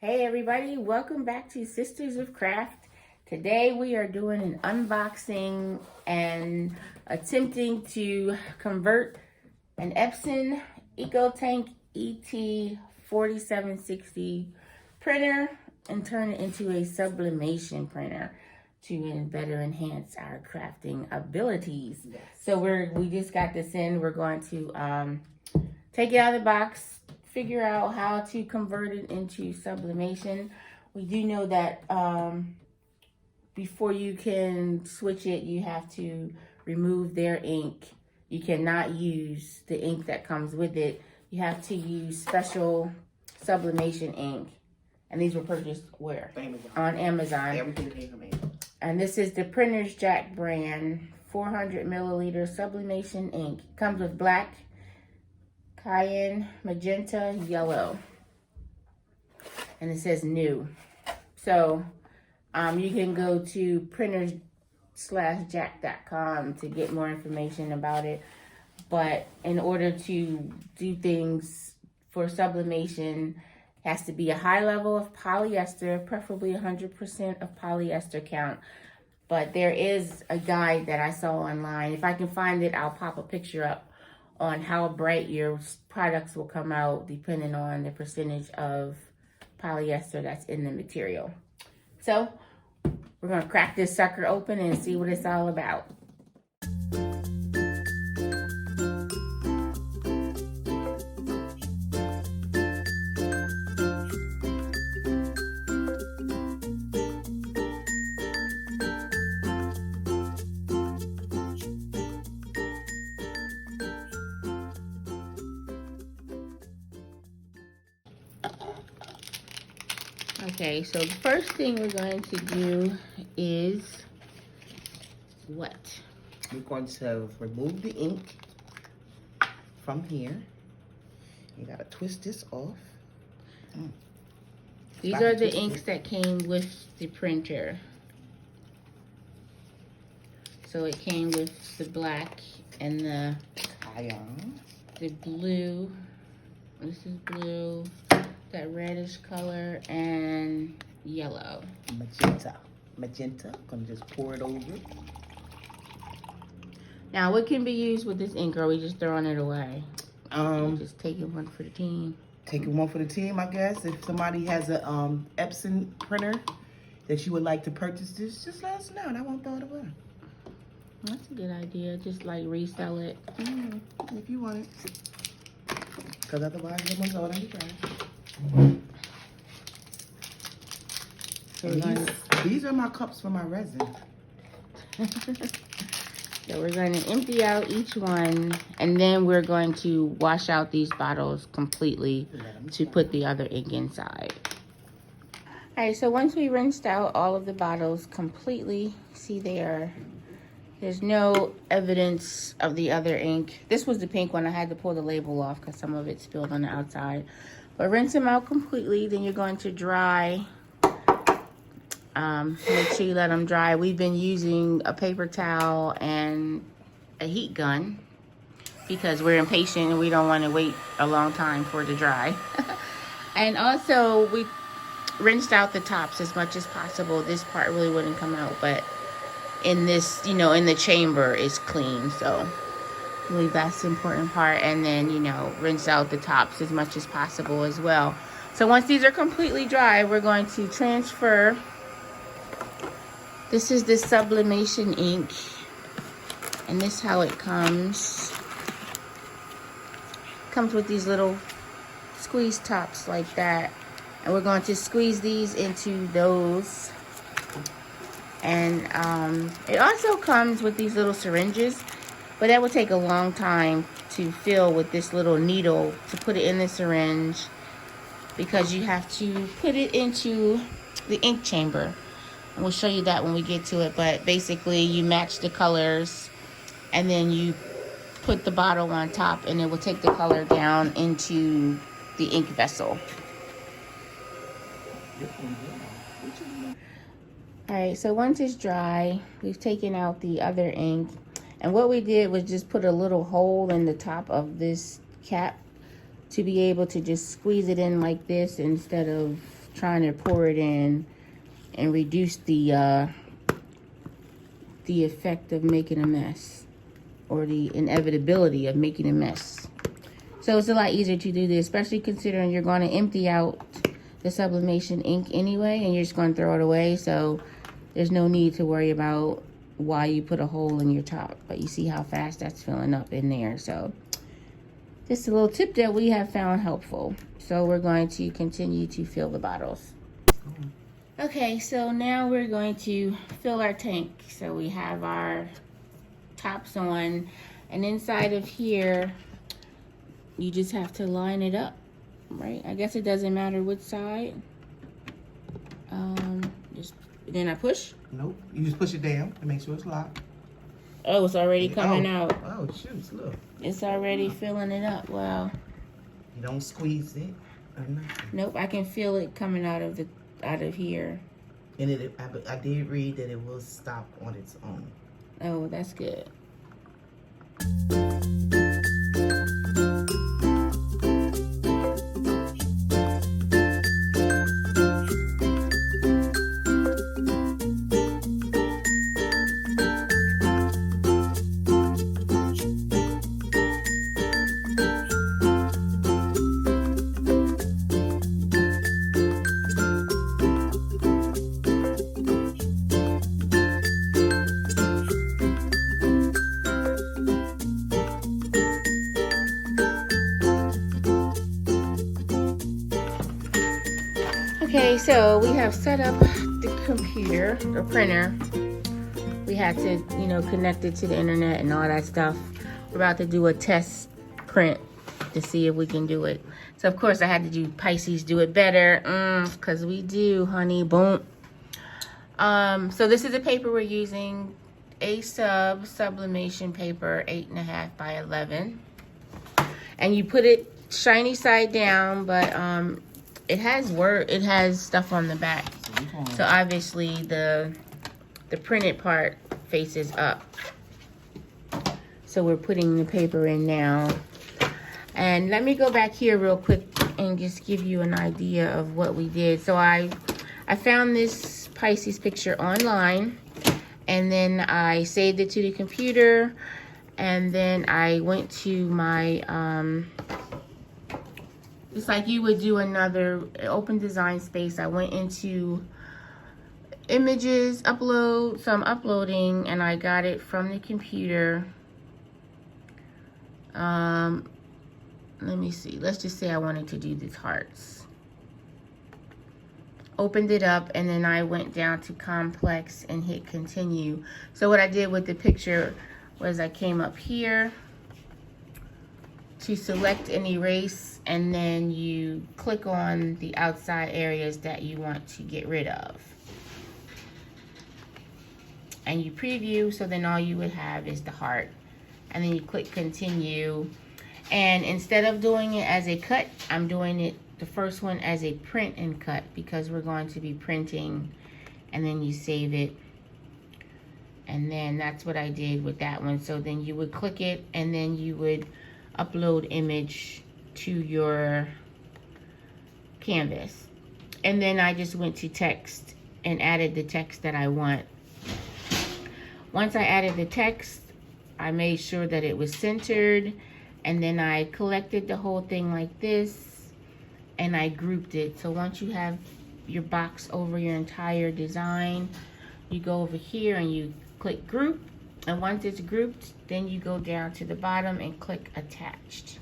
Hey everybody, welcome back to Sisters of Craft. Today we are doing an unboxing and attempting to convert an Epson Eco Tank ET4760 printer and turn it into a sublimation printer to better enhance our crafting abilities. Yes. So we just got this in. We're going to take it out of the box, figure out how to convert it into sublimation. We do know that before you can switch it, you have to remove their ink. You cannot use the ink that comes with it. You have to use special sublimation ink. And these were purchased where? Amazon. On Amazon. Everything came from Amazon. And this is the Printer's Jack brand, 400 milliliter sublimation ink. Comes with black, cayenne, magenta, yellow, and it says new. So you can go to printers/jack.com to get more information about it. But in order to do things for sublimation, it has to be a high level of polyester, preferably 100% of polyester count. But there is a guide that I saw online. If I can find it, I'll pop a picture up on how bright your products will come out depending on the percentage of polyester that's in the material. So we're gonna crack this sucker open and see what it's all about. Okay, so the first thing we're going to do is what? We're going to remove the ink from here. You gotta twist this off. These are the inks that came with the printer. So it came with the black and the blue. This is blue. That reddish color and yellow. Magenta. I'm gonna just pour it over. Now, what can be used with this ink? Or are we just throwing it away? Just taking one for the team. Taking one for the team, I guess. If somebody has a Epson printer that you would like to purchase this, just let us know and I won't throw it away. That's a good idea. Just like resell it. If you want it. Because otherwise, it won't go in the trash. So these are my cups for my resin. So we're going to empty out each one, and then we're going to wash out these bottles completely to put the other ink inside. All right, so once we rinsed out all of the bottles completely, see there's no evidence of the other ink. This was the pink one. I had to pull the label off because some of it spilled on the outside. But rinse them out completely. Then you're going to dry. Make sure you let them dry. We've been using a paper towel and a heat gun because we're impatient and we don't want to wait a long time for it to dry. And also we rinsed out the tops as much as possible. This part really wouldn't come out, but in this, in the chamber is clean. So I believe that's the important part. And then, rinse out the tops as much as possible as well. So once these are completely dry, we're going to transfer. This is the sublimation ink. And this is how it comes. Comes with these little squeeze tops like that. And we're going to squeeze these into those. And it also comes with these little syringes. But that would take a long time to fill with this little needle to put it in the syringe because you have to put it into the ink chamber. And we'll show you that when we get to it. But basically, you match the colors and then you put the bottle on top and it will take the color down into the ink vessel. All right, so once it's dry, we've taken out the other ink. And what we did was just put a little hole in the top of this cap to be able to just squeeze it in like this instead of trying to pour it in and reduce the effect of making a mess, or the inevitability of making a mess. So it's a lot easier to do this, especially considering you're going to empty out the sublimation ink anyway, and you're just going to throw it away. So there's no need to worry about why you put a hole in your top. But you see how fast that's filling up in there. So just a little tip that we have found helpful. So we're going to continue to fill the bottles. Okay, so now we're going to fill our tank. So we have our tops on, and inside of here, you just have to line it up, right? I guess it doesn't matter which side. Then I push? Nope. You just push it down to make sure it's locked. Oh, it's already coming out. Oh, shoot, look. It's already filling it up. Wow. You don't squeeze it or nothing. Nope, I can feel it coming out of here. And I did read that it will stop on its own. Oh, that's good. Okay, so we have set up the computer, or printer. We had to, you know, connect it to the internet and all that stuff. We're about to do a test print to see if we can do it. So, of course, I had to do Pisces Do It Better, because we do, honey, boom. So this is the paper we're using, Sublimation paper, 8.5 by 11. And you put it shiny side down, but it has stuff on the back. So obviously the printed part faces up. So we're putting the paper in now. And let me go back here real quick and just give you an idea of what we did. So I found this Pisces picture online, and then I saved it to the computer, and then I went to my it's like you would do another open design space. I went into images, upload, so I'm uploading, and I got it from the computer. Let me see, let's just say I wanted to do these hearts. Opened it up, and then I went down to complex and hit continue. So what I did with the picture was I came up here to select and erase, and then you click on the outside areas that you want to get rid of. And you preview, so then all you would have is the heart. And then you click continue. And instead of doing it as a cut, I'm doing it, the first one, as a print and cut, because we're going to be printing, and then you save it. And then that's what I did with that one. So then you would click it, and then you would upload image to your canvas. And then I just went to text and added the text that I want. Once I added the text, I made sure that it was centered, and then I collected the whole thing like this, and I grouped it. So once you have your box over your entire design, you go over here and you click group, and once it's grouped, then you go down to the bottom and click attached.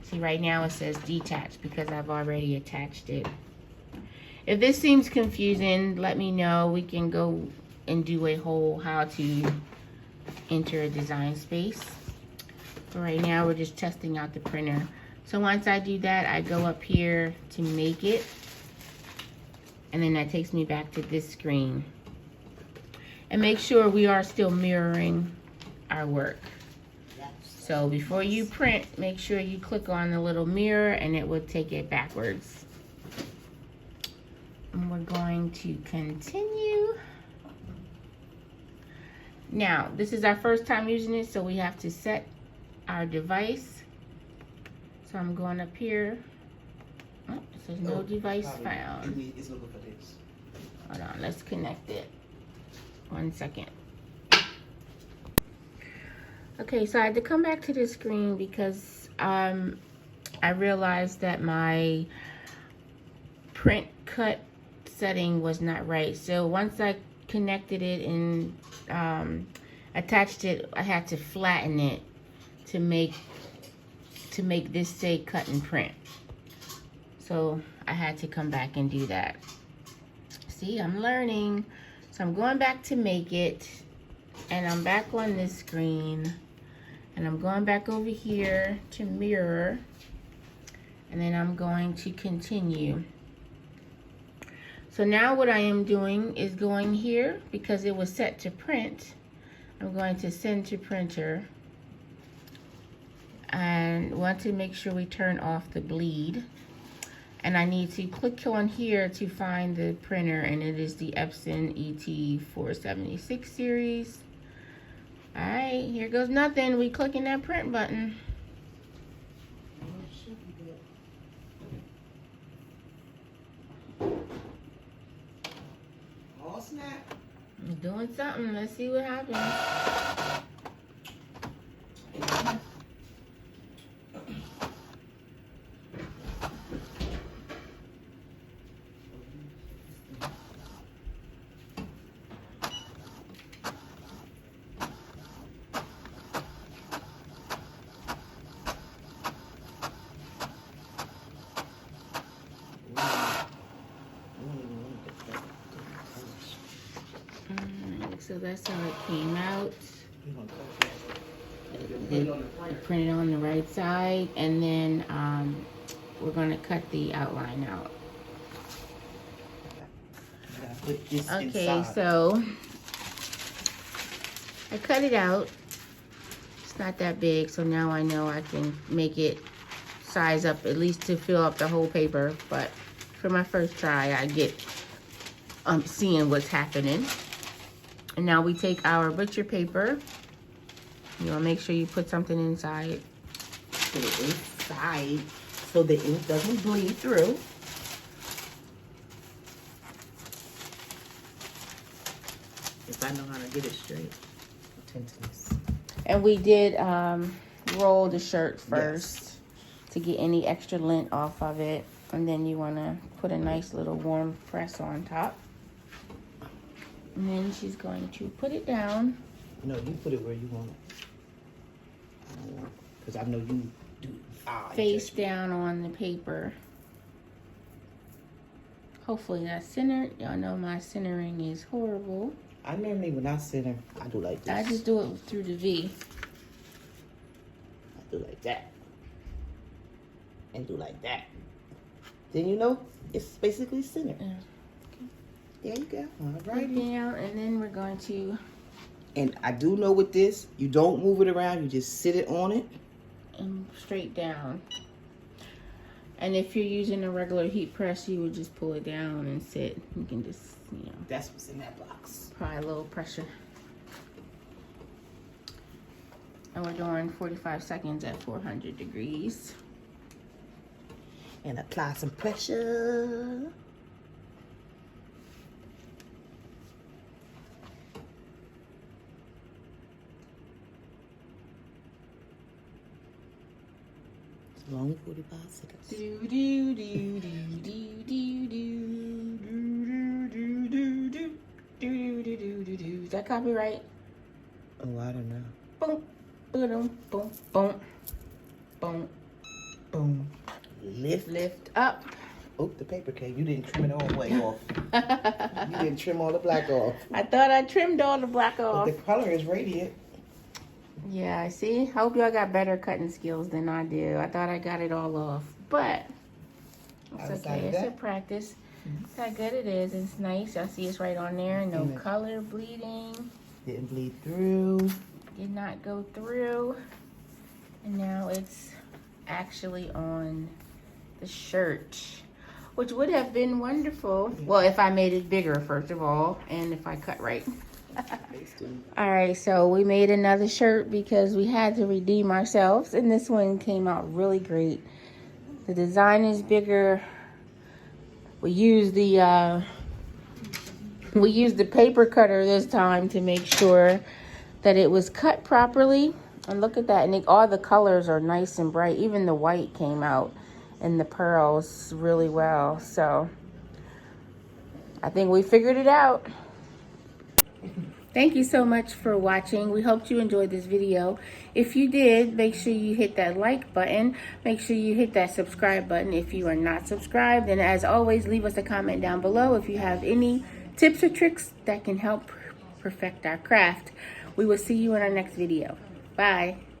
See, right now it says detached because I've already attached it. If this seems confusing, let me know. We can go and do a whole how to enter a design space. But right now we're just testing out the printer. So once I do that, I go up here to make it, and then that takes me back to this screen. And make sure we are still mirroring our work. So before you print, make sure you click on the little mirror, and it will take it backwards. And we're going to continue. Now, this is our first time using it, so we have to set our device. So I'm going up here. Oh, Says no device found. It's looking for this. Hold on, let's connect it. 1 second. Okay, so I had to come back to this screen because I realized that my print cut setting was not right. So once I connected it and attached it, I had to flatten it to make this say cut and print. So I had to come back and do that. See, I'm learning. So I'm going back to make it, and I'm back on this screen, and I'm going back over here to mirror, and then I'm going to continue. So now what I am doing is going here, because it was set to print, I'm going to send to printer, and want to make sure we turn off the bleed. And I need to click on here to find the printer, and it is the Epson ET4760 series. All right, here goes nothing. We clicking that print button. Oh, snap. I'm doing something. Let's see what happens. So that's how it came out. Print it on the right side, and then we're going to cut the outline out. Okay, so I cut it out. It's not that big, so now I know I can make it size up at least to fill up the whole paper. But for my first try, I get seeing what's happening. And now we take our butcher paper. You want to make sure you put something inside. Put it inside so the ink doesn't bleed through. If I know how to get it straight. Tintiness. And we did roll the shirt first to get any extra lint off of it. And then you want to put a nice little warm press on top. And then she's going to put it down. No, you put it where you want it. Because I know you do. Face down on the paper. Hopefully that's centered. Y'all know my centering is horrible. I normally, when I center, I do like this. I just do it through the V. I do like that. And do like that. Then you know, it's basically centered. Yeah. There you go. All right. Down, and then we're going to. And I do know with this, you don't move it around. You just sit it on it. And straight down. And if you're using a regular heat press, you would just pull it down and sit. You can just, you know. That's what's in that box. Apply a little pressure. And we're doing 45 seconds at 400 degrees. And apply some pressure. Long 45 seconds. Do do do do do do do do do do do do do do do. Is that copyright? Oh, I don't know. Boom, boom, boom, boom, boom, boom. Lift up. Oh, the paper came. You didn't trim it all the way off. You didn't trim all the black off. I thought I trimmed all the black off. But the color is radiant. Yeah, I see. Hope y'all got better cutting skills than I do. I thought I got it all off, but it's okay. It's a practice. That's how good it is. It's nice. I see it's right on there. No color bleeding. Didn't bleed through. Did not go through. And now it's actually on the shirt, which would have been wonderful. Well, if I made it bigger, first of all, and if I cut right. All right, so we made another shirt because we had to redeem ourselves, and this one came out really great. The design is bigger. We used the paper cutter this time to make sure that it was cut properly. And look at that, and all the colors are nice and bright. Even the white came out and the pearls really well. So I think we figured it out. Thank you so much for watching. We hope you enjoyed this video. If you did, make sure you hit that like button. Make sure you hit that subscribe button if you are not subscribed. And as always, leave us a comment down below if you have any tips or tricks that can help perfect our craft. We will see you in our next video. Bye.